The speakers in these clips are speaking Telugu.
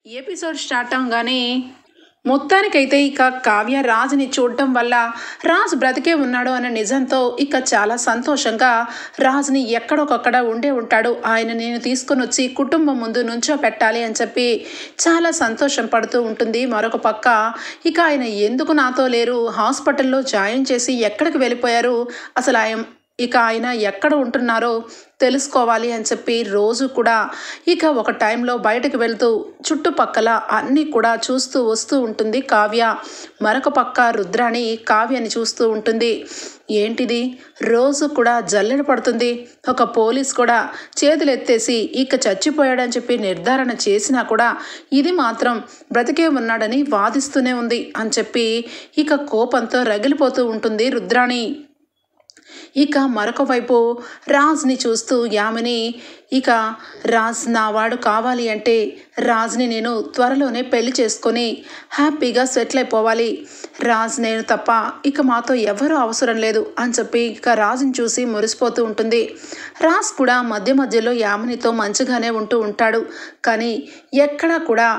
ఎపిసోడ్ స్టార్ట్ అవగానే మొత్తానికైతే ఇక కావ్య రాజుని చూడటం వల్ల రాజు బ్రతికే ఉన్నాడు అనే నిజంతో ఇక చాలా సంతోషంగా రాజుని ఎక్కడొకక్కడ ఉండే ఉంటాడు, ఆయన నేను తీసుకొని వచ్చి కుటుంబం ముందు నుంచో పెట్టాలి అని చెప్పి చాలా సంతోషం పడుతూ ఉంటుంది. మరొక పక్క ఇక ఆయన ఎందుకు నాతో లేరు, హాస్పిటల్లో జాయిన్ చేసి ఎక్కడికి వెళ్ళిపోయారు, అసలు ఆయన ఎక్కడ ఉంటున్నారో తెలుసుకోవాలి అని చెప్పి రోజు కూడా ఇక ఒక టైంలో బయటకు వెళ్తూ చుట్టుపక్కల అన్నీ కూడా చూస్తూ వస్తూ ఉంటుంది కావ్య. మరొక పక్క రుద్రాణి కావ్యని చూస్తూ ఉంటుంది. ఏంటిది రోజు కూడా జల్లెడ పడుతుంది, ఒక పోలీస్ కూడా చేతులు ఎత్తేసి ఇక చచ్చిపోయాడని చెప్పి నిర్ధారణ చేసినా కూడా ఇది మాత్రం బ్రతికే ఉన్నాడని వాదిస్తూనే ఉంది అని చెప్పి ఇక కోపంతో రగిలిపోతూ ఉంటుంది రుద్రాణి. ఇక మరొక వైపు రాజ్ని చూస్తూ యామిని ఇక రాజ్ నా వాడు కావాలి అంటే రాజ్ని నేను త్వరలోనే పెళ్లి చేసుకొని హ్యాపీగా సెటిల్ అయిపోవాలి, రాజ్ నేను తప్ప ఇక మాతో ఎవరూ అవసరం లేదు అని చెప్పి ఇక రాజుని చూసి మురిసిపోతూ ఉంటుంది. రాజ్ కూడా మధ్య మధ్యలో యామినితో మంచిగానే ఉంటూ ఉంటాడు, కానీ ఎక్కడా కూడా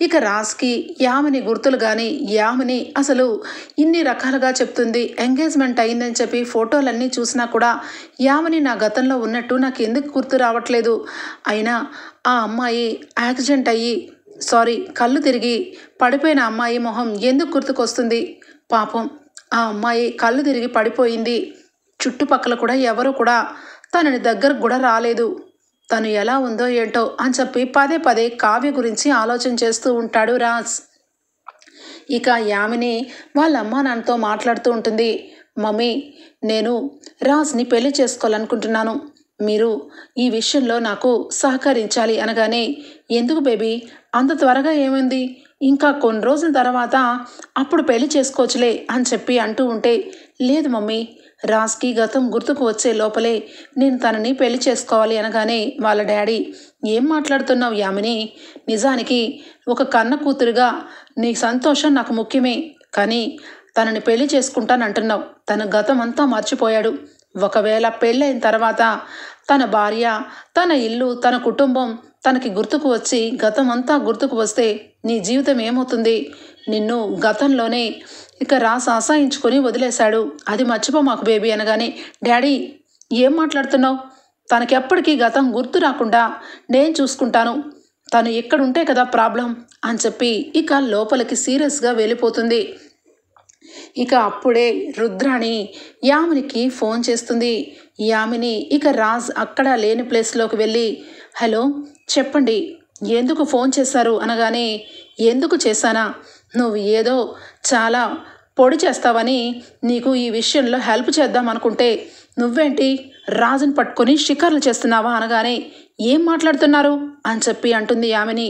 ఇక రాజ్కి యామిని గుర్తులు కానీ యామిని అసలు ఇన్ని రకాలుగా చెప్తుంది, ఎంగేజ్మెంట్ అయిందని చెప్పి ఫోటోలన్నీ చూసినా కూడా యామిని నా గతంలో ఉన్నట్టు నాకు ఎందుకు గుర్తు రావట్లేదు, అయినా ఆ అమ్మాయి యాక్సిడెంట్ అయ్యి కళ్ళు తిరిగి పడిపోయిన అమ్మాయి మొహం ఎందుకు గుర్తుకొస్తుంది, పాపం ఆ అమ్మాయి కళ్ళు తిరిగి పడిపోయింది, చుట్టుపక్కల కూడా ఎవరు కూడా తనని దగ్గరకు కూడా రాలేదు, తను ఎలా ఉందో ఏంటో అని చెప్పి పదే పదే కావ్య గురించి ఆలోచన చేస్తూ ఉంటాడు రాజ్. ఇక యామిని వాళ్ళ అమ్మా నాన్నతో మాట్లాడుతూ ఉంటుంది. మమ్మీ, నేను రాజ్ని పెళ్లి చేసుకోవాలనుకుంటున్నాను, మీరు ఈ విషయంలో నాకు సహకరించాలి అనగానే, ఎందుకు బేబీ అంత త్వరగా ఏమైంది, ఇంకా కొన్ని రోజుల తర్వాత అప్పుడు పెళ్లి చేసుకోవచ్చులే అని చెప్పి అంటూ ఉంటే, లేదు మమ్మీ, రాజ్కి గతం గుర్తుకు వచ్చే లోపలే నేను తనని పెళ్లి చేసుకోవాలి అనగానే వాళ్ళ డాడీ, ఏం మాట్లాడుతున్నావు యామిని, నిజానికి ఒక కన్న కూతురుగా నీ సంతోషం నాకు ముఖ్యమే, కానీ తనని పెళ్లి చేసుకుంటానంటున్నావు, తన గతం అంతా మర్చిపోయాడు, ఒకవేళ పెళ్ళైన తర్వాత తన భార్య, తన ఇల్లు, తన కుటుంబం తనకి గుర్తుకు వచ్చి గతం అంతా గుర్తుకు వస్తే నీ జీవితం ఏమవుతుంది, నిన్ను గతంలోనే ఇక రాసి ఆశాయించుకొని వదిలేశాడు, అది మర్చిపో మాకు బేబీ అనగానే, డాడీ ఏం మాట్లాడుతున్నావు, తనకెప్పటికీ గతం గుర్తు రాకుండా నేను చూసుకుంటాను, తను ఎక్కడుంటే కదా ప్రాబ్లం అని చెప్పి ఇక లోపలికి సీరియస్గా వెళ్ళిపోతుంది. ఇక అప్పుడే రుద్రాణి యామినికి ఫోన్ చేస్తుంది. యామిని ఇక రాజ్ అక్కడ లేని ప్లేస్లోకి వెళ్ళి, హలో చెప్పండి, ఎందుకు ఫోన్ చేశారు అనగానే, ఎందుకు చేశానా, నువ్వు ఏదో చాలా పొడి చేస్తావని నీకు ఈ విషయంలో హెల్ప్ చేద్దాం అనుకుంటే నువ్వేంటి రాజుని పట్టుకొని షికార్లు చేస్తున్నావా అనగానే, ఏం మాట్లాడుతున్నారు అని చెప్పి అంటుంది యామిని.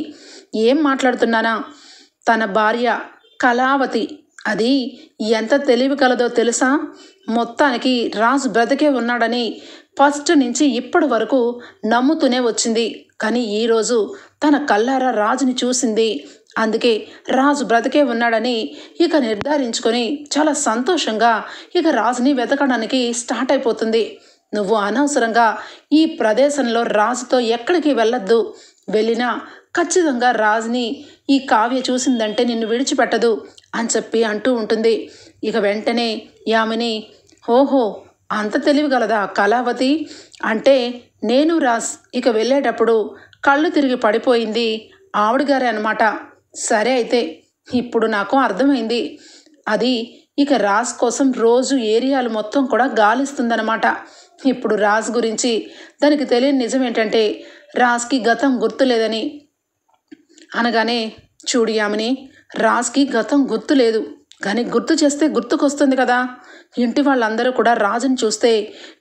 ఏం మాట్లాడుతున్నానా, తన భార్య కళావతి అది ఎంత తెలివి కలదో తెలుసా, మొత్తానికి రాజు బ్రతికే ఉన్నాడని ఫస్ట్ నుంచి ఇప్పటి వరకు నమ్ముతూనే వచ్చింది, కానీ ఈరోజు తన కళ్ళారా రాజుని చూసింది, అందుకే రాజు బ్రతికే ఉన్నాడని ఇక నిర్ధారించుకొని చాలా సంతోషంగా ఇక రాజుని వెతకడానికి స్టార్ట్ అయిపోతుంది. నువ్వు అనవసరంగా ఈ ప్రదేశంలో రాజుతో ఎక్కడికి వెళ్ళొద్దు, వెళ్ళినా ఖచ్చితంగా రాజుని ఈ కావ్య చూసిందంటే నిన్ను విడిచిపెట్టదు అని చెప్పి అంటూ ఉంటుంది. ఇక వెంటనే యామిని, ఓహో అంత తెలివిగలదా కళావతి, అంటే నేను రాజ్ ఇక వెళ్ళేటప్పుడు కళ్ళు తిరిగి పడిపోయింది ఆవిడగారే అనమాట, సరే అయితే ఇప్పుడు నాకు అర్థమైంది, అది ఇక రాజ్ కోసం రోజు ఏరియాలు మొత్తం కూడా గాలిస్తుందన్నమాట, ఇప్పుడు రాజ్ గురించి దానికి తెలియని నిజం ఏంటంటే రాజ్కి గతం గుర్తులేదని అనగానే, చూడు యామిని, రాజ్కి గతం గుర్తు లేదు, కానీ గుర్తు చేస్తే గుర్తుకొస్తుంది కదా, ఇంటి వాళ్ళందరూ కూడా రాజుని చూస్తే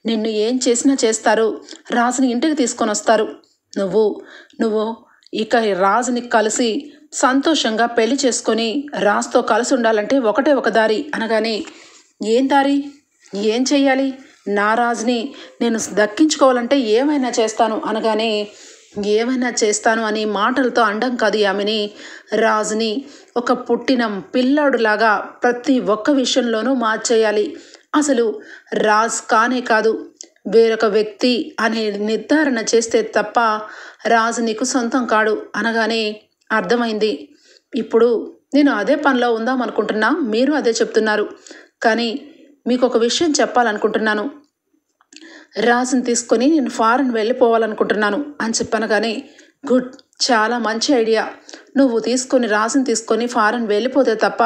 నిన్ను ఏం చేసినా చేస్తారు, రాజుని ఇంటికి తీసుకొని వస్తారు, నువ్వు ఇక రాజుని కలిసి సంతోషంగా పెళ్లి చేసుకొని రాజుతో కలిసి ఉండాలంటే ఒకటే ఒక దారి అనగానే, ఏం దారి, ఏం చెయ్యాలి, నా రాజుని నేను దక్కించుకోవాలంటే ఏమైనా చేస్తాను అనగానే, ఏమైనా చేస్తాను అని మాటలతో అండం కాదు యామిని, రాజుని ఒక పుట్టిన పిల్లాడులాగా ప్రతి ఒక్క విషయంలోనూ మార్చేయాలి, అసలు రాజ్ కానే కాదు వేరొక వ్యక్తి అనే నిర్ధారణ చేస్తే తప్ప రాజు నీకు సొంతం కాడు అనగానే, అర్థమైంది. ఇప్పుడు నేను అదే పనిలో ఉందాం అనుకుంటున్నా, మీరు అదే చెప్తున్నారు. కానీ మీకు ఒక విషయం చెప్పాలనుకుంటున్నాను. రాజుని తీసుకొని నేను ఫారెన్ వెళ్ళిపోవాలనుకుంటున్నాను అని చెప్పనగానే, గుడ్, చాలా మంచి ఐడియా. నువ్వు రాజుని తీసుకొని ఫారెన్ వెళ్ళిపోతే తప్ప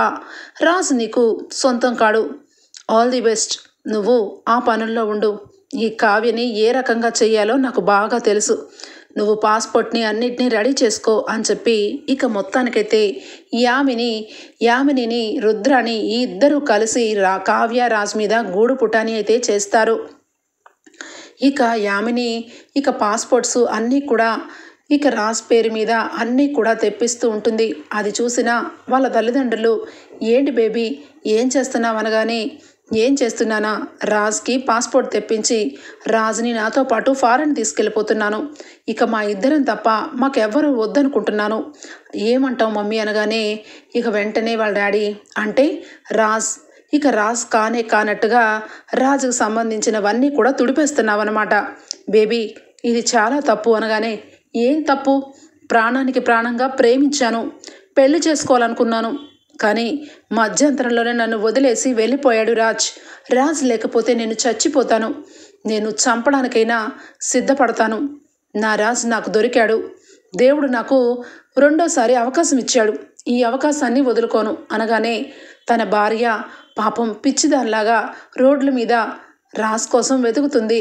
రాజు నీకు సొంతం కాడు. All the best. నువ్వు ఆ పనుల్లో ఉండు. ఈ కావ్యని ఏ రకంగా చెయ్యాలో నాకు బాగా తెలుసు. నువ్వు పాస్పోర్ట్ని అన్నిటినీ రెడీ చేసుకో అని చెప్పి ఇక మొత్తానికైతే యామినిని రుద్రాని ఈ ఇద్దరూ కలిసి కావ్య రాజు మీద గూడు పుటాని అయితే చేస్తారు. ఇక యామిని పాస్పోర్ట్స్ అన్నీ కూడా రాజ్ పేరు మీద అన్నీ కూడా తెప్పిస్తూ ఉంటుంది. అది చూసిన వాళ్ళ తల్లిదండ్రులు, ఏంటి బేబీ ఏం చేస్తున్నావు అనగానే, ఏం చేస్తున్నానా, రాజ్కి పాస్పోర్ట్ తెప్పించి రాజ్ని నాతో పాటు ఫారెన్ తీసుకెళ్ళిపోతున్నాను. ఇక మా ఇద్దరం తప్ప మాకెవ్వరూ వద్దనుకుంటున్నాను. ఏమంటావు మమ్మీ అనగానే, వెంటనే వాళ్ళ డాడీ, అంటే రాజ్ కానట్టుగా రాజుకు సంబంధించినవన్నీ కూడా తుడిపేస్తున్నావు అనమాట. బేబీ ఇది చాలా తప్పు అనగానే, ఏం తప్పు? ప్రాణానికి ప్రాణంగా ప్రేమించాను, పెళ్లి చేసుకోవాలనుకున్నాను. కానీ మధ్యంతరంలోనే నన్ను వదిలేసి వెళ్ళిపోయాడు రాజ్ లేకపోతే నేను చచ్చిపోతాను. నేను చంపడానికైనా సిద్ధపడతాను. నా రాజ్ నాకు దొరికాడు. దేవుడు నాకు రెండోసారి అవకాశం ఇచ్చాడు. ఈ అవకాశాన్ని వదులుకోను అనగానే, తన భార్య పాపం పిచ్చిదానిలాగా రోడ్ల మీద రాజ్ కోసం వెతుకుతుంది.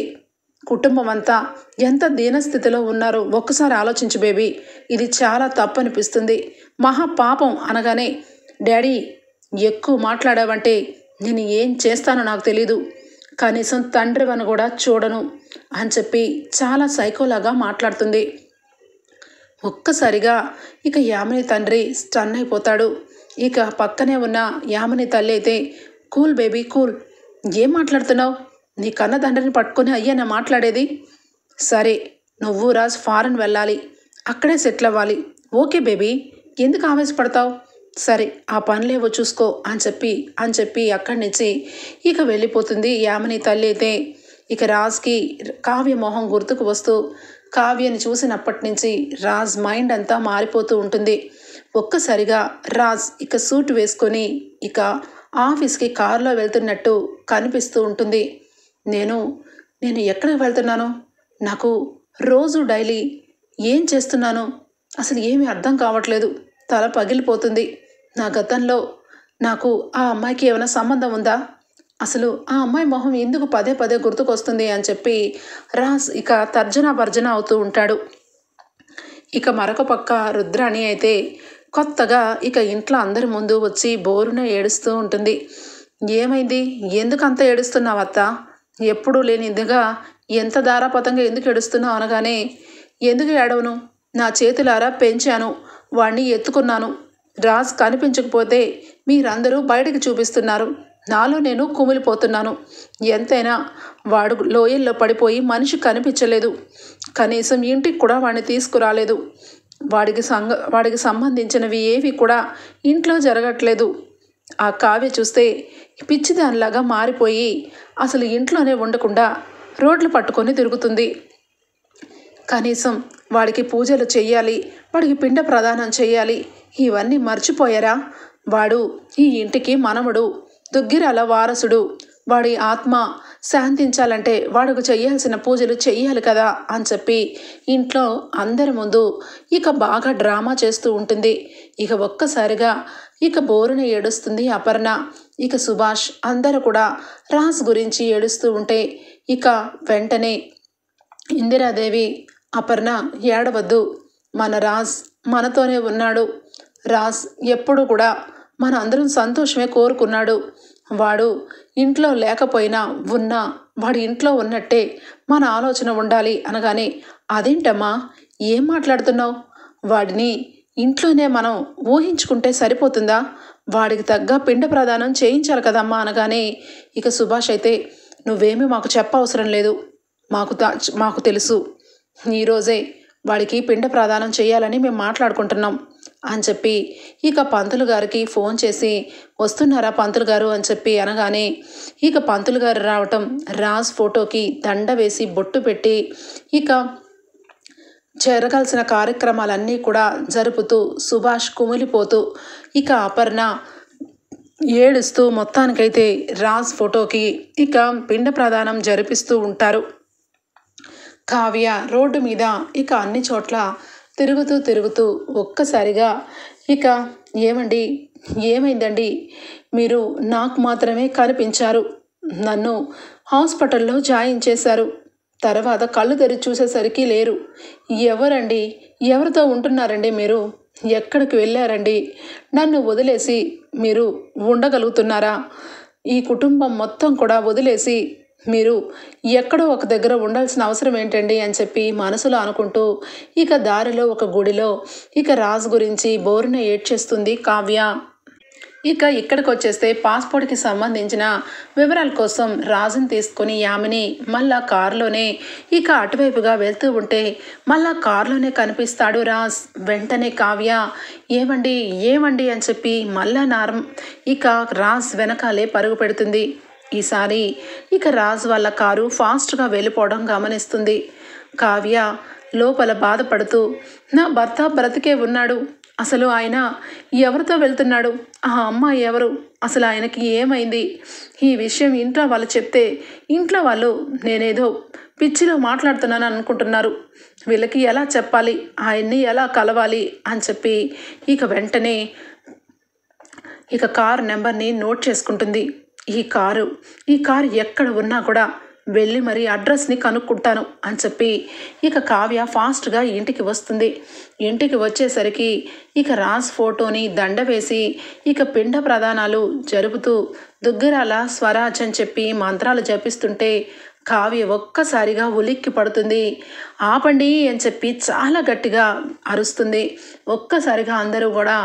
కుటుంబం అంతా ఎంత దీనస్థితిలో ఉన్నారో ఒక్కసారి ఆలోచించు బేబీ. ఇది చాలా తప్పనిపిస్తుంది, మహా పాపం అనగానే, డాడీ ఎక్కువ మాట్లాడావంటే నేను ఏం చేస్తానో నాకు తెలీదు. కనీసం తండ్రివని కూడా చూడను అని చెప్పి చాలా సైకోలాగా మాట్లాడుతుంది. ఒక్కసారిగా యామిని తండ్రి స్టన్ అయిపోతాడు. పక్కనే ఉన్న యామిని తల్లి అయితే, కూల్ బేబీ కూల్, ఏం మాట్లాడుతున్నావు? నీ కన్న తండ్రిని పట్టుకొని అయ్యానా మాట్లాడేది? సరే, నువ్వు రాజ్ ఫారెన్ వెళ్ళాలి, అక్కడే సెటిల్ అవ్వాలి. ఓకే బేబీ, ఎందుకు ఆవేశపడతావు? సరే, ఆ పనులేవో చూసుకో అని చెప్పి అక్కడి నుంచి వెళ్ళిపోతుంది యామిని తల్లి అయితే. రాజ్కి కావ్య మొహం గుర్తుకు వస్తూ, కావ్యని చూసినప్పటి నుంచి రాజ్ మైండ్ అంతా మారిపోతూ ఉంటుంది. ఒక్కసారిగా రాజ్ సూట్ వేసుకొని ఆఫీస్కి కారులో వెళ్తున్నట్టు కనిపిస్తూ ఉంటుంది. నేను ఎక్కడికి వెళ్తున్నాను? నాకు రోజు డైలీ ఏం చేస్తున్నాను అసలు ఏమీ అర్థం కావట్లేదు. తల పగిలిపోతుంది. నా గతంలో నాకు ఆ అమ్మాయికి ఏమైనా సంబంధం ఉందా? అసలు ఆ అమ్మాయి మొహం ఎందుకు పదే పదే గుర్తుకొస్తుంది అని చెప్పి రాజ్ తర్జన భర్జన అవుతూ ఉంటాడు. మరొక పక్క రుద్రాణి అయితే కొత్తగా ఇంట్లో అందరి ముందు వచ్చి బోరున ఏడుస్తూ ఉంటుంది. ఏమైంది? ఎందుకు అంత ఏడుస్తున్నావు అత్త? ఎప్పుడూ లేనిదిగా ఎంత ధారాపతంగా ఎందుకు ఏడుస్తున్నావు అనగానే, ఎందుకు ఏడవను? నా చేతులారా పెంచాను, వాణ్ణి ఎత్తుకున్నాను. రాజ్ కనిపించకపోతే మీరందరూ బయటకు చూపిస్తున్నారు. నాలో నేను కుమిలిపోతున్నాను. ఎంతైనా వాడు లోయల్లో పడిపోయి మనిషి కనిపించలేదు. కనీసం ఇంటికి కూడా వాడిని తీసుకురాలేదు. వాడికి సంబంధించినవి ఏవి కూడా ఇంట్లో జరగట్లేదు. ఆ కావ్య చూస్తే పిచ్చిదానిలాగా మారిపోయి అసలు ఇంట్లోనే ఉండకుండా రోడ్లు పట్టుకొని తిరుగుతుంది. కనీసం వాడికి పూజలు చెయ్యాలి, వాడికి పిండ ప్రదానం చెయ్యాలి, ఇవన్నీ మర్చిపోయారా? వాడు ఈ ఇంటికి మనవడు, దుగ్గిరాల వారసుడు. వాడి ఆత్మ శాంతించాలంటే వాడికి చెయ్యాల్సిన పూజలు చెయ్యాలి కదా అని చెప్పి ఇంట్లో అందరి ముందు బాగా డ్రామా చేస్తూ ఉంటుంది. ఒక్కసారిగా బోరున ఏడుస్తుంది అపర్ణ. సుభాష్ అందరూ కూడా రాజ్ గురించి ఏడుస్తూ ఉంటే వెంటనే ఇందిరాదేవి, అపర్ణ ఏడవద్దు, మన రాజ్ మనతోనే ఉన్నాడు. రాజ్ ఎప్పుడు కూడా మన అందరం సంతోషమే కోరుకున్నాడు. వాడు ఇంట్లో లేకపోయినా ఉన్నా వాడి ఇంట్లో ఉన్నట్టే మన ఆలోచన ఉండాలి అనగానే, అదేంటమ్మా ఏం మాట్లాడుతున్నావు? వాడిని ఇంట్లోనే మనం ఊహించుకుంటే సరిపోతుందా? వాడికి తగ్గ పిండ ప్రదానం చేయించాలి కదమ్మా అనగానే, సుభాష్ అయితే, నువ్వేమీ మాకు చెప్పవసరం లేదు, మాకు తెలుసు. ఈరోజే వాడికి పిండ ప్రదానం చేయాలని మేము మాట్లాడుకుంటున్నాం అని చెప్పి పంతులు గారికి ఫోన్ చేసి, వస్తున్నారా పంతులు గారు అని చెప్పి అనగానే పంతులు గారు రావటం, రాజ్ ఫోటోకి దండ వేసి బొట్టు పెట్టి జరగాల్సిన కార్యక్రమాలన్నీ కూడా జరుపుతూ సుభాష్ కుమిలిపోతూ ఇక అపర్ణ ఏడుస్తూ మొత్తానికైతే రాజ్ ఫోటోకి ఇక పిండ ప్రదానం జరిపిస్తూ ఉంటారు. కావ్య రోడ్డు మీద ఇక అన్ని చోట్ల తిరుగుతూ ఒక్కసారిగా ఇక ఏమండి, ఏమైందండి, మీరు నాకు మాత్రమే కనిపించారు, నన్ను హాస్పిటల్లో జాయిన్ చేశారు, తర్వాత కళ్ళు తెరిచి చూసేసరికి లేరు, ఎవరండి, ఎవరితో ఉంటున్నారండి, మీరు ఎక్కడికి వెళ్ళారండి, నన్ను వదిలేసి మీరు ఉండగలుగుతున్నారా, ఈ కుటుంబం మొత్తం కూడా వదిలేసి మీరు ఎక్కడో ఒక దగ్గర ఉండాల్సిన అవసరం ఏంటండి అని చెప్పి మనసులో అనుకుంటూ ఇక దారిలో ఒక గుడిలో ఇక రాజు గురించి బోరున ఏడ్చేస్తుంది కావ్య. ఇక ఇక్కడికి వచ్చేస్తే పాస్పోర్ట్కి సంబంధించిన వివరాల కోసం రాజుని తీసుకొని యామిని మళ్ళా కారులోనే ఇక అటువైపుగా వెళ్తూ ఉంటే మళ్ళా కారులోనే కనిపిస్తాడు రాజ్. వెంటనే కావ్య ఏమండి, ఏమండి అని చెప్పి మళ్ళా ఇక రాజ్ వెనకాలే పరుగు పెడుతుంది. ఈసారి ఇక రాజ్ వాళ్ళ కారు ఫాస్ట్గా వెళ్ళిపోవడం గమనిస్తుంది. కావ్య లోపల బాధపడుతూ నా భర్త బ్రతికే ఉన్నాడు, అసలు ఆయన ఎవరితో వెళ్తున్నాడు, ఆ అమ్మాయి ఎవరు, అసలు ఆయనకి ఏమైంది, ఈ విషయం ఇంట్లో వాళ్ళు చెప్తే ఇంట్లో వాళ్ళు నేనేదో పిచ్చిలో మాట్లాడుతున్నాను అనుకుంటున్నారు, వీళ్ళకి ఎలా చెప్పాలి, ఆయన్ని ఎలా కలవాలి అని చెప్పి ఇక వెంటనే ఇక కారు నెంబర్ని నోట్ చేసుకుంటుంది. ఈ కారు ఎక్కడ ఉన్నా కూడా వెళ్ళి మరి అడ్రస్ని కనుక్కుంటాను అని చెప్పి ఇక కావ్య ఫాస్ట్గా ఇంటికి వస్తుంది. ఇంటికి వచ్చేసరికి ఇక రాజ్ ఫోటోని దండ వేసి ఇక పిండ ప్రదానాలు జరుపుతూ దుగ్గరాల స్వరాజ్ అని చెప్పి మంత్రాలు జపిస్తుంటే కావ్య ఒక్కసారిగా ఉలిక్కి పడుతుంది. ఆపండి అని చెప్పి చాలా గట్టిగా అరుస్తుంది. ఒక్కసారిగా అందరూ కూడా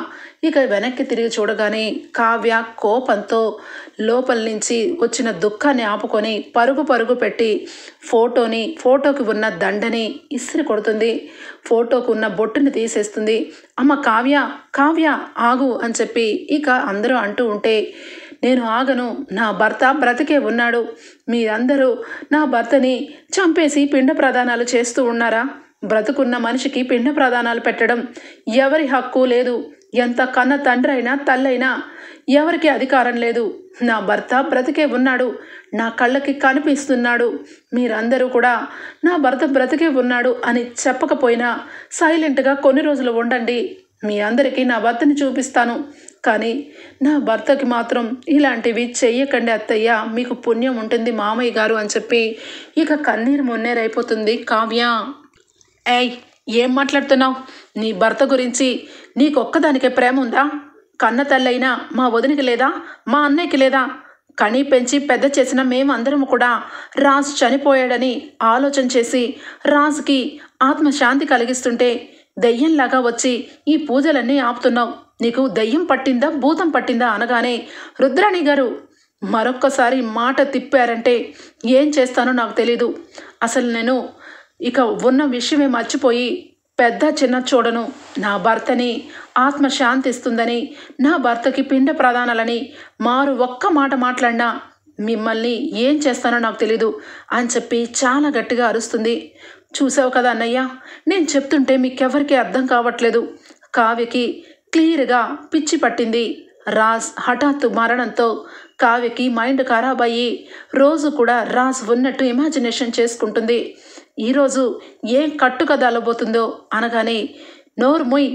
ఇక వెనక్కి తిరిగి చూడగానే కావ్య కోపంతో లోపల నుంచి వచ్చిన దుఃఖాన్ని ఆపుకొని పరుగు పెట్టి ఫోటోకి ఉన్న దండని ఇసిరి కొడుతుంది. ఫోటోకు ఉన్న బొట్టుని తీసేస్తుంది. అమ్మ కావ్య ఆగు అని చెప్పి ఇక అందరూ అంటూ ఉంటే నేను ఆగను, నా భర్త బ్రతికే ఉన్నాడు, మీరందరూ నా భర్తని చంపేసి పిండ ప్రదానాలు చేస్తూ ఉన్నారా, బ్రతుకున్న మనిషికి పిండ ప్రదానాలు పెట్టడం ఎవరి హక్కు లేదు, ఎంత కన్న తండ్రి అయినా తల్లైనా ఎవరికి అధికారం లేదు, నా భర్త బ్రతికే ఉన్నాడు, నా కళ్ళకి కనిపిస్తున్నాడు, మీరందరూ కూడా నా భర్త బ్రతికే ఉన్నాడు అని చెప్పకపోయినా సైలెంట్గా కొన్ని రోజులు ఉండండి, మీ అందరికీ నా భర్తని చూపిస్తాను, కానీ నా భర్తకి మాత్రం ఇలాంటివి చెయ్యకండి అత్తయ్య, మీకు పుణ్యం ఉంటుంది మామయ్య గారు అని చెప్పి ఇక కన్నీరు మొన్నేరైపోతుంది కావ్య. ఏయ్, ఏం మాట్లాడుతున్నావు, నీ భర్త గురించి నీకొక్కదానికే ప్రేమ ఉందా, కన్న తల్లైనా మా వదినికి లేదా, మా అన్నయ్యకి లేదా, కని పెంచి పెద్ద చేసిన మేమందరము కూడా రాజ్ చనిపోయాడని ఆలోచన చేసి రాజ్కి ఆత్మశాంతి కలిగిస్తుంటే దయ్యంలాగా వచ్చి ఈ పూజలన్నీ ఆపుతున్నావు, నీకు దయ్యం పట్టిందా భూతం పట్టిందా అనగానే రుద్రాణి గారు మరొక్కసారి మాట తిప్పారంటే ఏం చేస్తానో నాకు తెలీదు, అసలు నేను ఇక ఉన్న విషయమే మర్చిపోయి పెద్ద చిన్న చూడను, నా భర్తని ఆత్మ శాంతిస్తుందని, నా భర్తకి పిండ ప్రదానాలని ఒక్క మాట మాట్లాడినా మిమ్మల్ని ఏం చేస్తానో నాకు తెలీదు అని చెప్పి చాలా గట్టిగా అరుస్తుంది. చూసావు కదా అన్నయ్య, నేను చెప్తుంటే మీకెవరికి అర్థం కావట్లేదు, కావ్యకి క్లియర్గా పిచ్చి పట్టింది, రాజ్ హఠాత్తు మరణంతో కావ్యకి మైండ్ ఖరాబ్ అయ్యి రోజు కూడా రాజ్ ఉన్నట్టు ఇమాజినేషన్ చేసుకుంటుంది, ఈరోజు ఏం కట్టు కథ అలబోతుందో అనగానే నోరు మొయ్,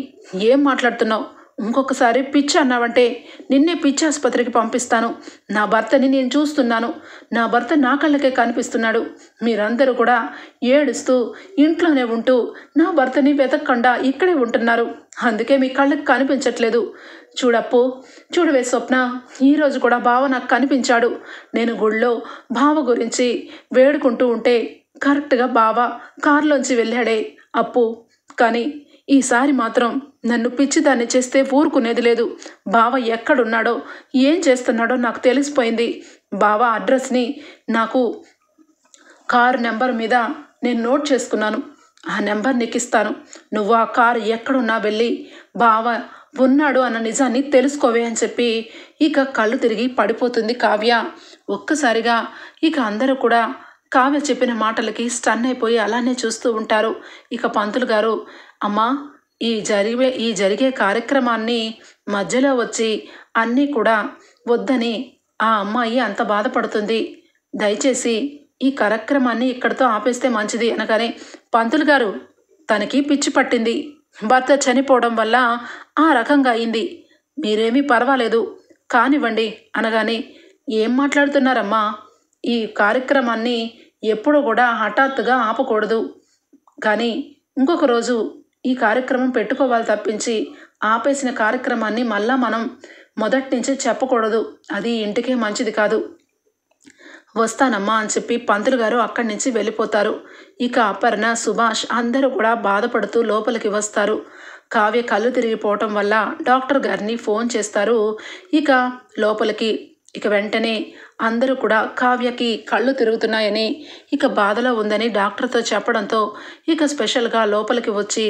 ఏం మాట్లాడుతున్నావు, ఇంకొకసారి పిచ్చి అన్నావంటే నిన్నే పిచ్చి ఆసుపత్రికి పంపిస్తాను, నా భర్తని నేను చూస్తున్నాను, నా భర్త నా కళ్ళకే కనిపిస్తున్నాడు, మీరందరూ కూడా ఏడుస్తూ ఇంట్లోనే ఉంటూ నా భర్తని వెతకకుండా ఇక్కడే ఉంటున్నారు, అందుకే మీ కళ్ళకి కనిపించట్లేదు, చూడవే స్వప్న, ఈరోజు కూడా బావ నాకు కనిపించాడు, నేను గుళ్ళో బావ గురించి వేడుకుంటూ ఉంటే కరెక్ట్గా బావ కారులోంచి వెళ్ళాడే అప్పు, కానీ ఈసారి మాత్రం నన్ను పిచ్చిదాన్ని చేస్తే ఊరుకునేది లేదు, బావ ఎక్కడున్నాడో ఏం చేస్తున్నాడో నాకు తెలిసిపోయింది, బావ అడ్రస్ని నాకు కారు నెంబర్ మీద నేను నోట్ చేసుకున్నాను, ఆ నెంబర్ నీకు ఇస్తాను, నువ్వు ఆ కారు ఎక్కడున్నా వెళ్ళి బావ ఉన్నాడు అన్న నిజాన్ని తెలుసుకోవే అని చెప్పి ఇక కళ్ళు తిరిగి పడిపోతుంది కావ్య. ఒక్కసారిగా ఇక అందరూ కూడా కావ్య చెప్పిన మాటలకి స్టన్ అయిపోయి అలానే చూస్తూ ఉంటారు. ఇక పంతులు గారు, అమ్మా, ఈ జరిగే కార్యక్రమాన్ని మధ్యలో వచ్చి అన్నీ కూడా వద్దని ఆ అమ్మాయి అంత బాధపడుతుంది. దయచేసి ఈ కార్యక్రమాన్ని ఇక్కడితో ఆపేస్తే మంచిది అనగానే, పంతులు గారు, తనకి పిచ్చి పట్టింది. భర్త చనిపోవడం వల్ల ఆ రకంగా అయింది. మీరేమీ పర్వాలేదు కానివ్వండి అనగానే, ఏం మాట్లాడుతున్నారమ్మా? ఈ కార్యక్రమాన్ని ఎప్పుడు కూడా హఠాత్తుగా ఆపకూడదు. కానీ ఇంకొక రోజు ఈ కార్యక్రమం పెట్టుకోవాలి తప్పించి ఆపేసిన కార్యక్రమాన్ని మళ్ళా మనం మొదటి నుంచి చెప్పకూడదు. అది ఇంటికే మంచిది కాదు. వస్తానమ్మా అని చెప్పి పంతులు గారు అక్కడి నుంచి వెళ్ళిపోతారు. ఇక అపర్ణ, సుభాష్ అందరూ కూడా బాధపడుతూ లోపలికి వస్తారు. కావ్య కళ్ళు తిరిగిపోవటం వల్ల డాక్టర్ గారిని ఫోన్ చేస్తారు. ఇక లోపలికి వెంటనే అందరూ కూడా కావ్యకి కళ్ళు తిరుగుతున్నాయని, ఇక బాధలో ఉందని డాక్టర్తో చెప్పడంతో ఇక స్పెషల్గా లోపలికి వచ్చి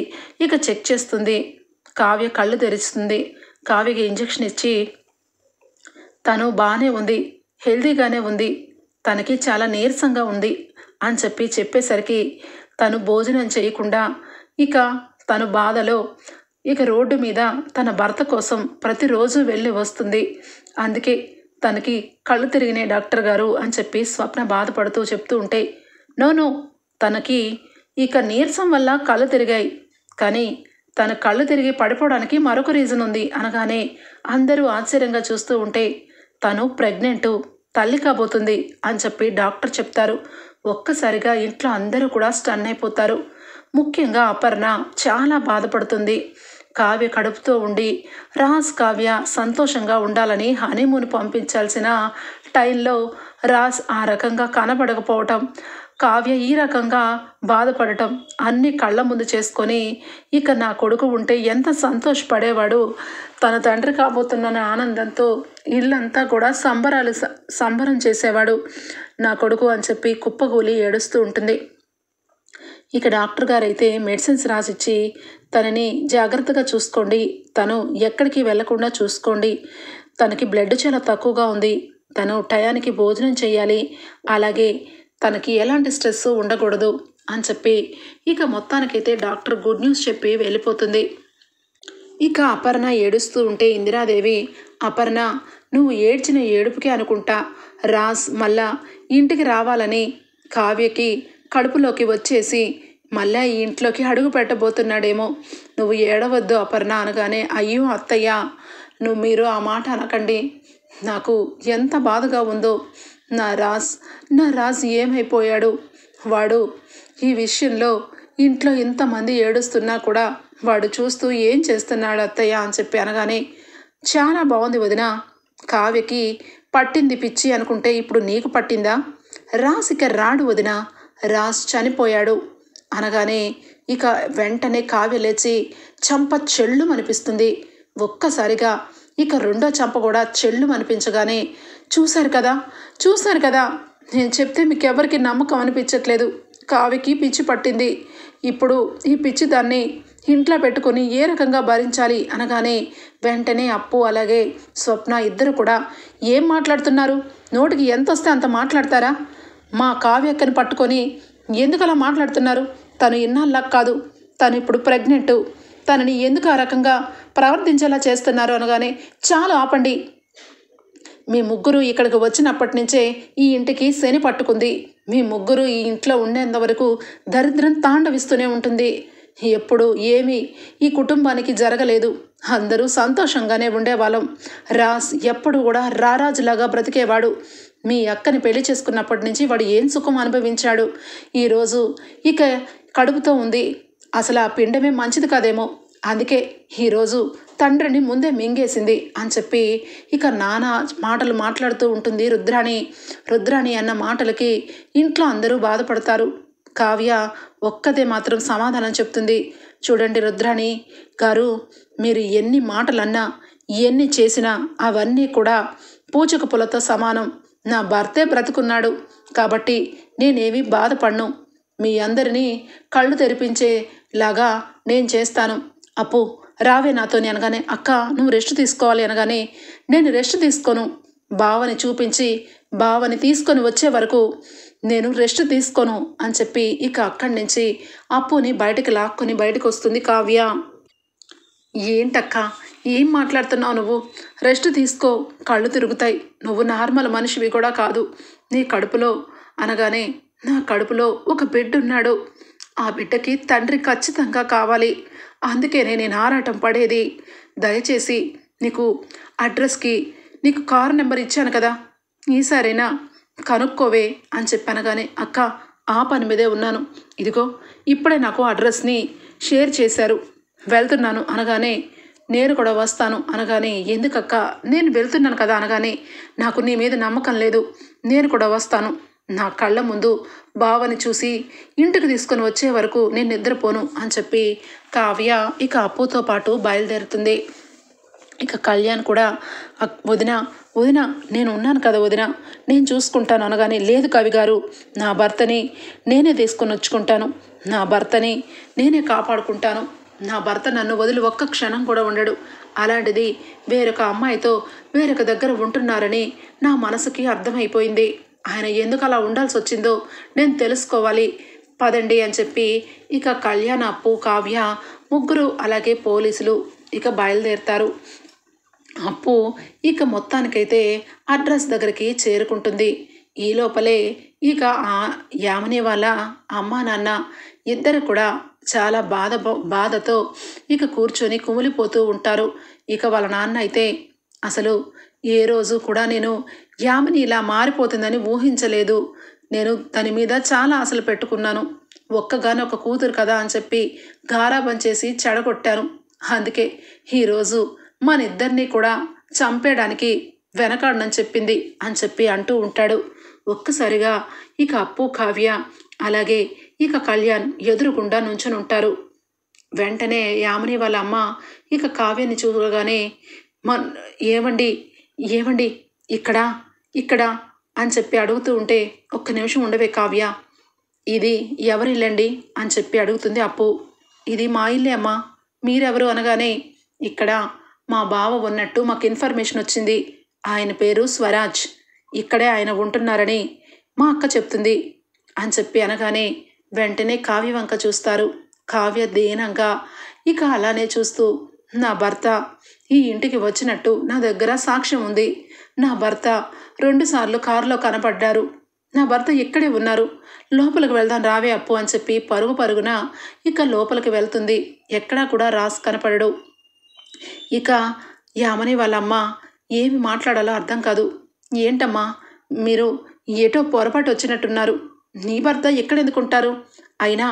ఇక చెక్ చేస్తుంది. కావ్య కళ్ళు తెరుస్తుంది. కావ్యకి ఇంజెక్షన్ ఇచ్చి, తను బాగానే ఉంది, హెల్తీగానే ఉంది, తనకి చాలా నీరసంగా ఉంది అని చెప్పేసరికి తను భోజనం చేయకుండా ఇక తను బాధలో రోడ్డు మీద తన భర్త కోసం ప్రతిరోజు వెళ్ళి వస్తుంది. అందుకే తనకి కళ్ళు తిరిగినాయి డాక్టర్ గారు అని స్వప్న బాధపడుతూ చెప్తూ ఉంటే, నో, తనకి నీరసం వల్ల కళ్ళు తిరిగాయి, కానీ తన కళ్ళు తిరిగి పడిపోవడానికి మరొక రీజన్ ఉంది అనగానే అందరూ ఆశ్చర్యంగా చూస్తూ ఉంటే, తను ప్రెగ్నెంటు, తల్లి కాబోతుంది అని డాక్టర్ చెప్తారు. ఒక్కసారిగా ఇంట్లో అందరూ కూడా స్టన్ అయిపోతారు. ముఖ్యంగా అపర్ణ చాలా బాధపడుతుంది. కావ్య కడుపుతో ఉండి రాజ్ కావ్య సంతోషంగా ఉండాలని హనీమూన్ పంపించాల్సిన టైంలో రాజ్ ఆ రకంగా కనబడకపోవటం, కావ్య ఈ రకంగా బాధపడటం అన్ని కళ్ళ ముందు చేసుకొని, నా కొడుకు ఉంటే ఎంత సంతోషపడేవాడు, తన తండ్రి కాబోతున్న ఆనందంతో ఇల్లంతా కూడా సంబరం చేసేవాడు నా కొడుకు అని కుప్పగూలి ఏడుస్తూ ఉంటుంది. డాక్టర్ గారు అయితే మెడిసిన్స్ రాసిచ్చి, తనని జాగ్రత్తగా చూసుకోండి, తను ఎక్కడికి వెళ్లకుండా చూసుకోండి, తనకి బ్లడ్ చాలా తక్కువగా ఉంది, తను టయానికి భోజనం చేయాలి, అలాగే తనకి ఎలాంటి స్ట్రెస్ ఉండకూడదు అని మొత్తానికైతే డాక్టర్ గుడ్ న్యూస్ చెప్పి వెళ్ళిపోతుంది. అపర్ణ ఏడుస్తూ ఉంటే ఇందిరాదేవి, అపర్ణ, నువ్వు ఏడ్చిన ఏడుపుకే అనుకుంటా రాజ్ మళ్ళా ఇంటికి రావాలని కావ్యకి కడుపులోకి వచ్చేసి మళ్ళా ఈ ఇంట్లోకి అడుగు పెట్టబోతున్నాడేమో, నువ్వు ఏడవద్దు అపర్ణ అనగానే, అయ్యో అత్తయ్య, మీరు ఆ మాట అనకండి, నాకు ఎంత బాధగా ఉందో, నా రాజ్ ఏమైపోయాడు, వాడు ఈ విషయంలో ఇంట్లో ఇంతమంది ఏడుస్తున్నా కూడా వాడు చూస్తూ ఏం చేస్తున్నాడు అత్తయ్య అని అనగానే, చాలా బాగుంది వదిన, కావ్యకి పట్టింది పిచ్చి అనుకుంటే ఇప్పుడు నీకు పట్టిందా, రాజ్ రాడు వదిన, రాజ్ చనిపోయాడు అనగానే వెంటనే కావ్య లేచి చంప చెళ్ళు అనిపిస్తుంది. ఒక్కసారిగా రెండో చంప కూడా చెళ్ళు అనిపించగానే, చూశారు కదా, నేను చెప్తే మీకు ఎవరికి నమ్మకం అనిపించట్లేదు, కావ్యకి పిచ్చి పట్టింది, ఇప్పుడు ఈ పిచ్చి దాన్ని ఇంట్లో పెట్టుకొని ఏ రకంగా భరించాలి అనగానే వెంటనే అప్పు అలాగే స్వప్న ఇద్దరు కూడా, ఏం మాట్లాడుతున్నారు, నోటికి ఎంత వస్తే అంత మాట్లాడతారా, మా కావ్యక్కని పట్టుకొని ఎందుకు అలా మాట్లాడుతున్నారు, తను ఇన్నాళ్ళ కాదు, తను ఇప్పుడు ప్రెగ్నెంటు, తనని ఎందుకు ఆ రకంగా ప్రవర్తించేలా చేస్తున్నారు అనగానే, చాలా ఆపండి, మీ ముగ్గురు ఇక్కడికి వచ్చినప్పటి నుంచే ఈ ఇంటికి శని పట్టుకుంది, మీ ముగ్గురు ఈ ఇంట్లో ఉండేంత వరకు దరిద్రం తాండవిస్తూనే ఉంటుంది, ఎప్పుడు ఏమీ ఈ కుటుంబానికి జరగలేదు, అందరూ సంతోషంగానే ఉండేవాళ్ళం, రాజ్ ఎప్పుడు కూడా రారాజులాగా బ్రతికేవాడు, మీ అక్కని పెళ్లి చేసుకున్నప్పటి నుంచి వాడు ఏం సుఖం అనుభవించాడు, ఈరోజు కడుపుతో ఉంది, అసలు ఆ పిండమే మంచిది కాదేమో, అందుకే ఈరోజు తండ్రిని ముందే మింగేసింది అని నానా మాటలు మాట్లాడుతూ ఉంటుంది రుద్రాణి అన్న మాటలకి ఇంట్లో అందరూ బాధపడతారు. కావ్య ఒక్కతే మాత్రం సమాధానం చెప్తుంది. చూడండి రుద్రాణి గారు, మీరు ఎన్ని మాటలన్నా ఎన్ని చేసినా అవన్నీ కూడా పూచక పులతో సమానం, నా భర్తే బ్రతుకున్నాడు కాబట్టి నేనేమీ బాధపడను, మీ అందరినీ కళ్ళు తెరిపించేలాగా నేను చేస్తాను, అప్పు రావే నాతోని అనగానే, అక్క నువ్వు రెస్ట్ తీసుకోవాలి అనగానే, నేను రెస్ట్ తీసుకోను, బావని చూపించి బావని తీసుకొని వచ్చే వరకు నేను రెస్ట్ తీసుకోను అని చెప్పి ఇక అక్కడి నుంచి అప్పుని బయటకు లాక్కొని బయటకు వస్తుంది కావ్య. ఏంటక్క, ఏం మాట్లాడుతున్నావు నువ్వు? రెస్ట్ తీసుకో, కళ్ళు తిరుగుతాయి, నువ్వు నార్మల్ మనిషివి కూడా కాదు. నీ కడుపులో అనగానే నా కడుపులో ఒక బిడ్డ ఉన్నాడు, ఆ బిడ్డకి తండ్రి ఖచ్చితంగా కావాలి, అందుకేనే నేను ఆరాటం పడేది. దయచేసి నీకు అడ్రస్కి నీకు కారు నెంబర్ ఇచ్చాను కదా, ఈసారైనా కనుక్కోవే అని చెప్పనగానే అక్క ఆ పని మీదే ఉన్నాను, ఇదిగో ఇప్పుడే నాకు అడ్రస్ని షేర్ చేశారు, వెళ్తున్నాను అనగానే నేను కూడా వస్తాను అనగానే ఎందుకక్క, నేను వెళ్తున్నాను కదా అనగానే నాకు నీ మీద నమ్మకం లేదు, నేను కూడా వస్తాను, నా కళ్ళ ముందు బావని చూసి ఇంటికి తీసుకొని వచ్చే వరకు నేను నిద్రపోను అని చెప్పి కావ్య ఇక అప్పుతో పాటు బయలుదేరుతుంది. ఇక కళ్యాణ్ కూడా వదిన వదిన నేను ఉన్నాను కదా వదిన, నేను చూసుకుంటాను అనగానే లేదు కవి గారు, నా భర్తని నేనే తీసుకొని వచ్చుకుంటాను, నా భర్తని నేనే కాపాడుకుంటాను, నా భర్త నన్ను వదిలి ఒక్క క్షణం కూడా ఉండడు, అలాంటిది వేరొక అమ్మాయితో వేరొక దగ్గర ఉంటున్నారని నా మనసుకి అర్థమైపోయింది, ఆయన ఎందుకు అలా ఉండాల్సి వచ్చిందో నేను తెలుసుకోవాలి, పదండి అని చెప్పి ఇక కళ్యాణ్, అప్పు, కావ్య ముగ్గురు అలాగే పోలీసులు ఇక బయలుదేరుతారు. అప్పు ఇక మొత్తానికైతే అడ్రస్ దగ్గరికి చేరుకుంటుంది. ఈ లోపలే ఇక ఆ యామిని వాళ్ళ అమ్మ నాన్న ఇద్దరు కూడా చాలా బాధతో ఇక కూర్చొని కుమిలిపోతూ ఉంటారు. ఇక వాళ్ళ నాన్న అయితే అసలు ఏ రోజు కూడా నేను యామిని ఇలా మారిపోతుందని ఊహించలేదు, నేను దాని మీద చాలా ఆశలు పెట్టుకున్నాను, ఒక్కగానొక్క కూతురు కదా అని చెప్పి గారాబం చేసి చెడగొట్టాను, అందుకే ఈరోజు మన ఇద్దరినీ కూడా చంపేయడానికి వెనకాడనని చెప్పింది అని చెప్పి అంటూ ఉంటాడు. ఒక్కసారిగా ఇక అప్పు, కావ్య అలాగే ఇక కళ్యాణ్ ఎదురుగుండా నుంచుని ఉంటారు. వెంటనే యామిని వాళ్ళ అమ్మ ఇక కావ్యని చూడగానే ఏమండి ఏమండి ఇక్కడ ఇక్కడ అని చెప్పి అడుగుతూ ఉంటే ఒక్క నిమిషం ఉండవే కావ్య, ఇది ఎవరిల్లండి అని చెప్పి అడుగుతుంది అప్పు. ఇది మా ఇల్లే అమ్మా, మీరెవరు అనగానే ఇక్కడ మా బావ ఉన్నట్టు మాకు ఇన్ఫర్మేషన్ వచ్చింది, ఆయన పేరు స్వరాజ్, ఇక్కడే ఆయన ఉంటున్నారని మా అక్క చెప్తుంది అని చెప్పి అనగానే వెంటనే కావ్య వంక చూస్తారు. కావ్య దీనంగా ఇక అలానే చూస్తూ నా భర్త ఈ ఇంటికి వచ్చినట్టు నా దగ్గర సాక్ష్యం ఉంది, నా భర్త 2 సార్లు కారులో కనపడ్డారు, నా భర్త ఇక్కడే ఉన్నారు, లోపలికి వెళ్దాం రావే అప్పు అని చెప్పి పరుగు పరుగున ఇక లోపలికి వెళ్తుంది. ఎక్కడా కూడా రాస్ కనపడడు. ఇక యామని వాళ్ళమ్మ ఏమి మాట్లాడాలో అర్థం కాదు. ఏంటమ్మా మీరు ఏటో పొరపాటు వచ్చినట్టున్నారు, నీ భర్త ఎక్కడెందుకుంటారు, అయినా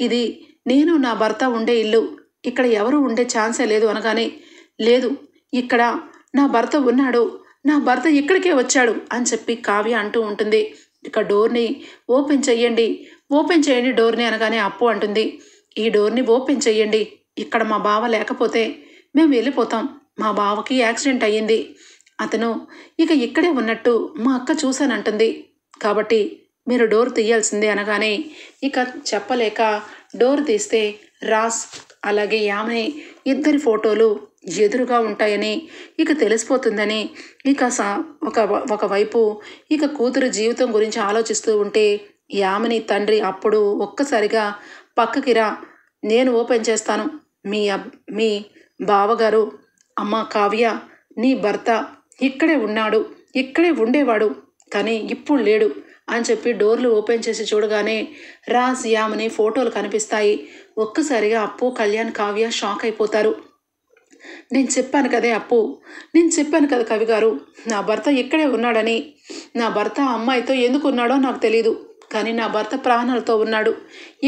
ఇది నేను నా భర్త ఉండే ఇల్లు, ఇక్కడ ఎవరు ఉండే ఛాన్సే లేదు అనగానే లేదు ఇక్కడ నా భర్త ఉన్నాడు, నా భర్త ఇక్కడికే వచ్చాడు అని చెప్పి కావ్య అంటూ ఉంటుంది. ఇక డోర్ని ఓపెన్ చేయండి డోర్ని అనగానే అప్పు అంటుంది ఈ డోర్ని ఓపెన్ చెయ్యండి, ఇక్కడ మా బావ లేకపోతే మేము వెళ్ళిపోతాం, మా బావకి యాక్సిడెంట్ అయ్యింది, అతను ఇక ఇక్కడే ఉన్నట్టు మా అక్క చూశానంటుంది, కాబట్టి మీరు డోర్ తీయాల్సిందే అనగానే ఇక చెప్పలేక డోర్ తీస్తే రాస్ అలాగే యామిని ఇద్దరి ఫోటోలు ఎదురుగా ఉంటాయని ఇక తెలిసిపోతుందని ఇక ఒకవైపు ఇక కూతురు జీవితం గురించి ఆలోచిస్తూ ఉంటే యామిని తండ్రి అప్పుడు ఒక్కసారిగా పక్కకి రా, నేను ఓపెన్ చేస్తాను, మీ బావగారు అమ్మ కావ్య నీ భర్త ఇక్కడే ఉన్నాడు, ఇక్కడే ఉండేవాడు, కానీ ఇప్పుడు లేడు అని చెప్పి డోర్లు ఓపెన్ చేసి చూడగానే రాజ్ యామిని ఫోటోలు కనిపిస్తాయి. ఒక్కసారిగా అప్పు, కళ్యాణ్, కావ్య షాక్ అయిపోతారు. నేను చెప్పాను కదే అప్పు, నేను చెప్పాను కదా కవి గారు, నా భర్త ఇక్కడే ఉన్నాడని, నా భర్త అమ్మాయితో ఎందుకు ఉన్నాడో నాకు తెలీదు, కానీ నా భర్త ప్రాణాలతో ఉన్నాడు,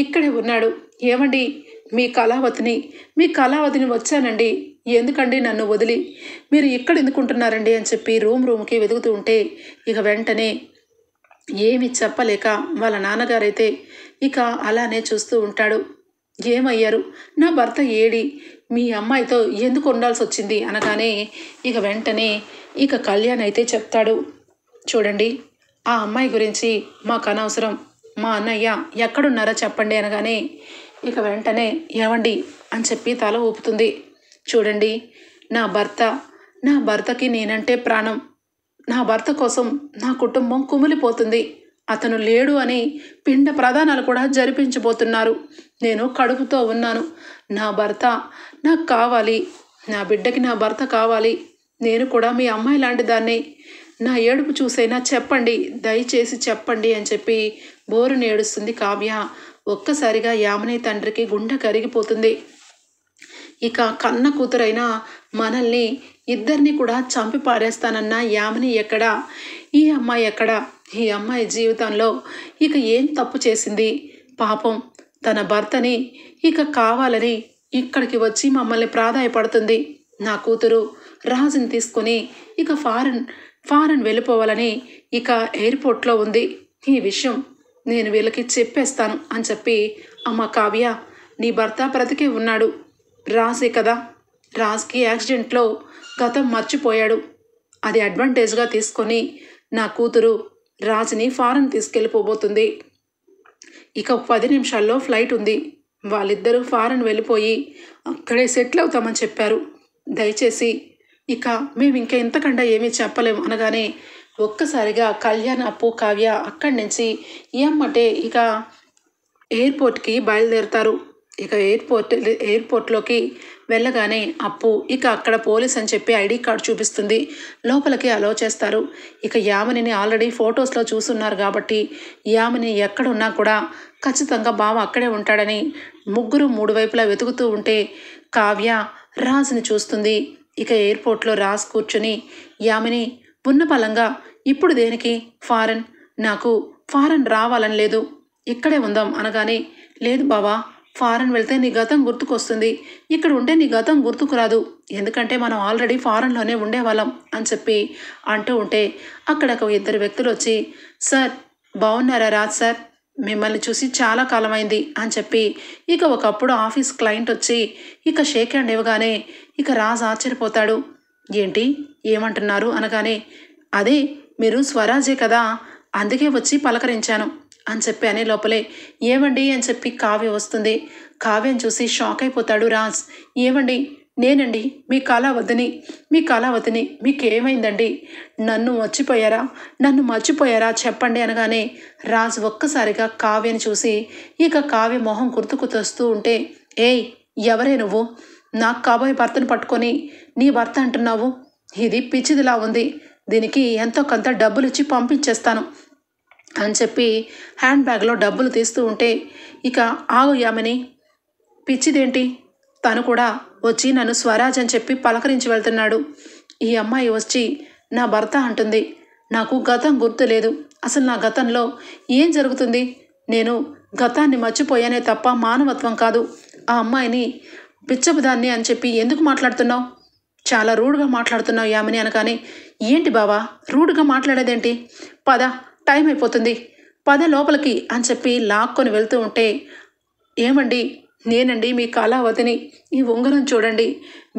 ఇక్కడే ఉన్నాడు, ఏమండి మీ కళావతిని వచ్చానండి, ఎందుకండి నన్ను వదిలి మీరు ఇక్కడ ఎందుకుంటున్నారండి అని చెప్పి రూమ్కి వెతుకుతూ ఉంటే ఇక వెంటనే ఏమి చెప్పలేక వాళ్ళ నాన్నగారైతే ఇక అలానే చూస్తూ ఉంటాడు. ఏమయ్యారు, నా భర్త ఏడి, మీ అమ్మాయితో ఎందుకు ఉండాల్సి వచ్చింది అనగానే ఇక వెంటనే ఇక కళ్యాణ్ అయితే చెప్తాడు, చూడండి ఆ అమ్మాయి గురించి మాకు అనవసరం, మా అన్నయ్య ఎక్కడున్నారో చెప్పండి అనగానే ఇక వెంటనే ఏమండి అని చెప్పి తల ఊపుతుంది. చూడండి నా భర్తకి నేనంటే ప్రాణం, నా భర్త కోసం నా కుటుంబం కుమిలిపోతుంది. అతను లేడు అని పిండ ప్రదానాలు కూడా జరిపించబోతున్నారు. నేను కడుపుతో ఉన్నాను. నా భర్త నాకు కావాలి. నా బిడ్డకి నా భర్త కావాలి. నేను కూడా మీ అమ్మాయి లాంటి దాన్ని. నా ఏడుపు చూసైనా చెప్పండి, దయచేసి చెప్పండి అని చెప్పి బోరుని ఏడుస్తుంది కావ్య. ఒక్కసారిగా యామిని తండ్రికి గుండె కరిగిపోతుంది. ఇక కన్న కూతురైన మనల్ని ఇద్దరిని కూడా చంపి పారేస్తానన్న యామిని ఎక్కడా? ఈ అమ్మాయి ఎక్కడా? ఈ అమ్మాయి జీవితంలో ఇక ఏం తప్పు చేసింది? పాపం తన భర్తని ఇక కావాలని ఇక్కడికి వచ్చి మమ్మల్ని ప్రాధాయపడుతుంది. నా కూతురు రాజుని తీసుకుని ఇక ఫారెన్ వెళ్ళిపోవాలని ఇక ఎయిర్పోర్ట్లో ఉంది. ఈ విషయం నేను వీళ్ళకి చెప్పేస్తాను అని చెప్పి, అమ్మ కావ్య, నీ భర్త బ్రతికే ఉన్నాడు. రాజే కదా. రాజ్కి యాక్సిడెంట్లో గతం మర్చిపోయాడు. అది అడ్వాంటేజ్గా తీసుకొని నా కూతురు రాజుని ఫారెన్ తీసుకెళ్ళిపోబోతుంది. ఇక 10 నిమిషాల్లో ఫ్లైట్ ఉంది. వాళ్ళిద్దరూ ఫారెన్ వెళ్ళిపోయి అక్కడే సెటిల్ అవుతామని చెప్పారు. దయచేసి ఇక మేము ఇంకా ఇంతకంటే ఏమీ చెప్పలేము అనగానే ఒక్కసారిగా కళ్యాణ్, అప్పు, కావ్య అక్కడి నుంచి ఏమంటే ఇక ఎయిర్పోర్ట్కి బయలుదేరుతారు. ఇక ఎయిర్పోర్ట్లోకి వెళ్ళగానే అప్పు ఇక అక్కడ పోలీస్ అని చెప్పి ఐడి కార్డు చూపిస్తుంది. లోపలికి అలో చేస్తారు. ఇక యామినిని ఆల్రెడీ ఫొటోస్లో చూస్తున్నారు కాబట్టి యామిని ఎక్కడున్నా కూడా ఖచ్చితంగా బావ అక్కడే ఉంటాడని ముగ్గురు 3 వైపులా వెతుకుతూ ఉంటే కావ్య రాజుని చూస్తుంది. ఇక ఎయిర్పోర్ట్లో రాజ్ కూర్చుని, యామిని ఉన్న పలంగా ఇప్పుడు దేనికి ఫారెన్? నాకు ఫారెన్ రావాలని లేదు, ఇక్కడే ఉందాం అనగానే, లేదు బావా, ఫారెన్ వెళ్తే నీ గతం గుర్తుకొస్తుంది, ఇక్కడ ఉంటే నీ గతం గుర్తుకు రాదు, ఎందుకంటే మనం ఆల్రెడీ ఫారెన్లోనే ఉండేవాళ్ళం అని చెప్పి అంటూ ఉంటే అక్కడ ఒక 2 వ్యక్తులు వచ్చి, సార్ బాగున్నారా రాజ్ సార్, మిమ్మల్ని చూసి చాలా కాలమైంది అని చెప్పి ఇక ఒకప్పుడు ఆఫీస్ క్లయింట్ వచ్చి ఇక షేక్ హ్యాండ్ ఇవ్వగానే ఇక రాజ్ ఆశ్చర్యపోతాడు. ఏంటి ఏమంటున్నారు అనగానే, అదే మీరు స్వరాజే కదా, అందుకే వచ్చి పలకరించాను అని చెప్పి అనే లోపలే ఏవండి అని చెప్పి కావ్య వస్తుంది. కావ్యని చూసి షాక్ అయిపోతాడు రాజ్. ఏవండి, నేనండి మీ కళావతిని, మీకేమైందండి? నన్ను మర్చిపోయారా చెప్పండి అనగానే రాజ్ ఒక్కసారిగా కావ్యని చూసి ఇక కావ్య మొహం గుర్తుకు తెస్తూ ఉంటే, ఏయ్ ఎవరే నువ్వు? నాకు కాబోయే భర్తను పట్టుకొని నీ భర్త అంటున్నావు? ఇది పిచ్చిదిలా ఉంది, దీనికి ఎంతో కొంత డబ్బులు ఇచ్చి పంపించేస్తాను అని చెప్పి హ్యాండ్ బ్యాగ్లో డబ్బులు తీస్తూ ఉంటే ఇక ఆగు యామిని, పిచ్చిదేంటి? తను కూడా వచ్చి నన్ను స్వరాజ్ అని చెప్పి పలకరించి వెళ్తున్నాడు. ఈ అమ్మాయి వచ్చి నా భర్త అంటుంది. నాకు గతం గుర్తు లేదు. అసలు నా గతంలో ఏం జరుగుతుంది? నేను గతాన్ని మర్చిపోయానే తప్ప మానవత్వం కాదు. ఆ అమ్మాయిని పిచ్చబుదాన్ని అని చెప్పి ఎందుకు మాట్లాడుతున్నావు? చాలా రూడ్గా మాట్లాడుతున్నావు యామిని అనగానే, ఏంటి బావా రూడ్గా మాట్లాడేదేంటి? పద, టైం అయిపోతుంది, పద లోపలికి అని చెప్పి లాక్కొని వెళ్తూ ఉంటే, ఏమండి, నేనండి మీ కళావతిని, ఈ ఉంగరం చూడండి,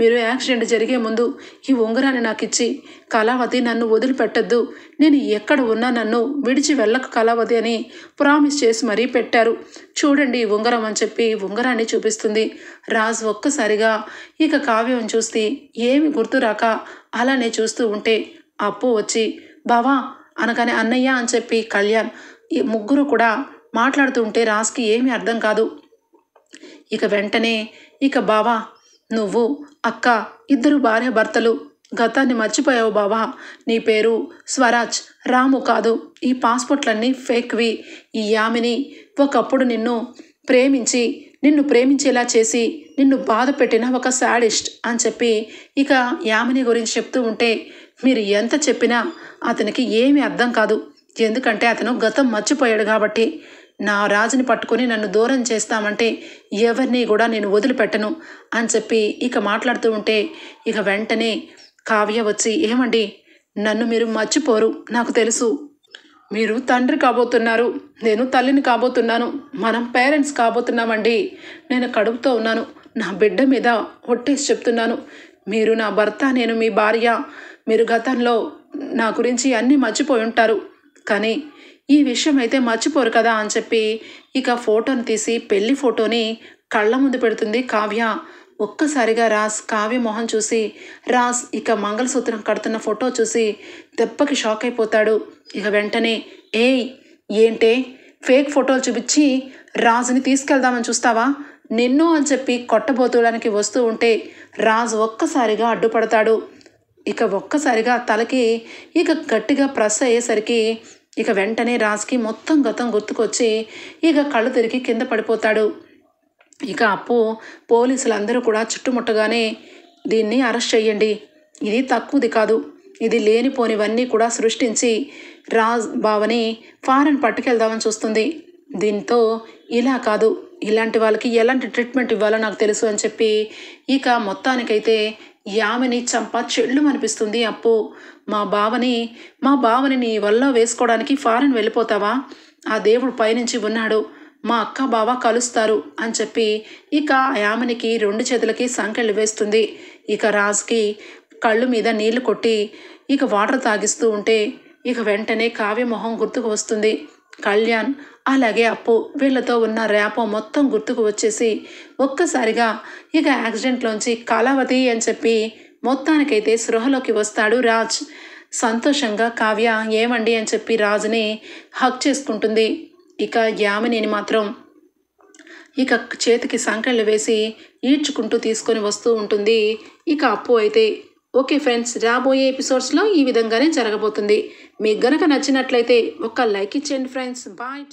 మీరు యాక్సిడెంట్ జరిగే ముందు ఈ ఉంగరాన్ని నాకు ఇచ్చి, కళావతి నన్ను వదిలిపెట్టద్దు, నేను ఎక్కడ ఉన్నా నన్ను విడిచి వెళ్ళక కళావతి అని ప్రామిస్ చేసి మరీ పెట్టారు, చూడండి ఈ ఉంగరం అని చెప్పి ఉంగరాన్ని చూపిస్తుంది. రాజ్ ఒక్కసారిగా ఇక కావ్యం చూస్తే ఏమి గుర్తురాక అలానే చూస్తూ ఉంటే అప్పు వచ్చి బావా అనగానే అన్నయ్య అని చెప్పి కళ్యాణ్, ఈ ముగ్గురు కూడా మాట్లాడుతూ ఉంటే రాజ్కి ఏమీ అర్థం కాదు. ఇక వెంటనే ఇక బావా, నువ్వు అక్క ఇద్దరు భార్య భర్తలు, గతాన్ని మర్చిపోయావు బావా, నీ పేరు స్వరాజ్, రాము కాదు, ఈ పాస్పోర్ట్లన్నీ ఫేక్వి. ఈ యామిని ఒకప్పుడు నిన్ను ప్రేమించేలా చేసి నిన్ను బాధ పెట్టిన ఒక శాడిస్ట్ అని చెప్పి ఇక యామిని గురించి చెప్తూ ఉంటే, మీరు ఎంత చెప్పినా అతనికి ఏమీ అర్థం కాదు, ఎందుకంటే అతను గతం మర్చిపోయాడు కాబట్టి. నా రాజుని పట్టుకొని నన్ను దూరం చేస్తామంటే ఎవరిని కూడా నేను వదిలిపెట్టను అని చెప్పి ఇక మాట్లాడుతూ ఉంటే ఇక వెంటనే కావ్య వచ్చి, ఏమండి, నన్ను మీరు మర్చిపోరు, నాకు తెలుసు, మీరు తండ్రి కాబోతున్నారు, నేను తల్లిని కాబోతున్నాను, మనం పేరెంట్స్ కాబోతున్నామండి, నేను కడుపుతో ఉన్నాను, నా బిడ్డ మీద ఒట్టేసి చెప్తున్నాను, మీరు నా భర్త, నేను మీ భార్య, మీరు గతంలో నా గురించి అన్నీ మర్చిపోయి ఉంటారు, కానీ ఈ విషయం అయితే మర్చిపోరు కదా అని చెప్పి ఇక ఫోటోని తీసి పెళ్లి ఫోటోని కళ్ళ ముందు పెడుతుంది కావ్య. ఒక్కసారిగా రాజ్ కావ్య మొహం చూసి రాజ్ ఇక మంగళసూత్రం కడుతున్న ఫోటో చూసి దెబ్బకి షాక్ అయిపోతాడు. ఇక వెంటనే ఏయ్ ఏంటే ఫేక్ ఫోటోలు చూపించి రాజుని తీసుకెళ్దామని చూస్తావా, నిన్ను అని చెప్పి కొట్టబోతుడానికి వస్తూ ఉంటే రాజు ఒక్కసారిగా అడ్డుపడతాడు. ఇక ఒక్కసారిగా తలకి ఇక గట్టిగా ప్రెస్ అయ్యేసరికి ఇక వెంటనే రాజ్కి మొత్తం గతం గుర్తుకొచ్చి ఇక కళ్ళు తిరిగి కింద పడిపోతాడు. ఇక అప్పు పోలీసులందరూ కూడా చుట్టుముట్టగానే దీన్ని అరెస్ట్ చెయ్యండి, ఇది తక్కువది కాదు, ఇది లేనిపోనివన్నీ కూడా సృష్టించి రాజ్ బావని ఫారెన్ పట్టుకెళ్దామని చూస్తుంది. దీంతో ఇలా కాదు, ఇలాంటి వాళ్ళకి ఎలాంటి ట్రీట్మెంట్ ఇవ్వాలో నాకు తెలుసు అని చెప్పి ఇక మొత్తానికైతే యామిని చంప చెళ్ళు అనిపిస్తుంది అప్పు. మా బావని నీ వల్ల వేసుకోవడానికి ఫారెన్ వెళ్ళిపోతావా, ఆ దేవుడు పైనుంచి ఉన్నాడు, మా అక్క బావ కలుస్తారు అని చెప్పి ఇక యామినికి 2 చేతులకి సంకెళ్ళు వేస్తుంది. ఇక రాజ్కి కళ్ళు మీద నీళ్లు కొట్టి ఇక వాటర్ తాగిస్తూ ఉంటే ఇక వెంటనే కావ్య మొహం గుర్తుకు వస్తుంది. కళ్యాణ్ అలాగే అప్పు వీళ్ళతో ఉన్న ర్యాపో మొత్తం గుర్తుకు వచ్చేసి ఒక్కసారిగా ఇక యాక్సిడెంట్లోంచి కళావతి అని చెప్పి మొత్తానికైతే స్పృహలోకి వస్తాడు రాజ్. సంతోషంగా కావ్య ఏమండి అని చెప్పి రాజుని హక్ చేసుకుంటుంది. ఇక యామినిని మాత్రం ఇక చేతికి సంకెళ్ళు వేసి ఈడ్చుకుంటూ తీసుకొని వస్తూ ఉంటుంది ఇక అప్పు అయితే. ఓకే ఫ్రెండ్స్, రాబోయే ఎపిసోడ్స్లో ఈ విధంగానే జరగబోతుంది. మీకు గనక నచ్చినట్లయితే ఒక లైక్ ఇచ్చేయండి ఫ్రెండ్స్. బాయ్.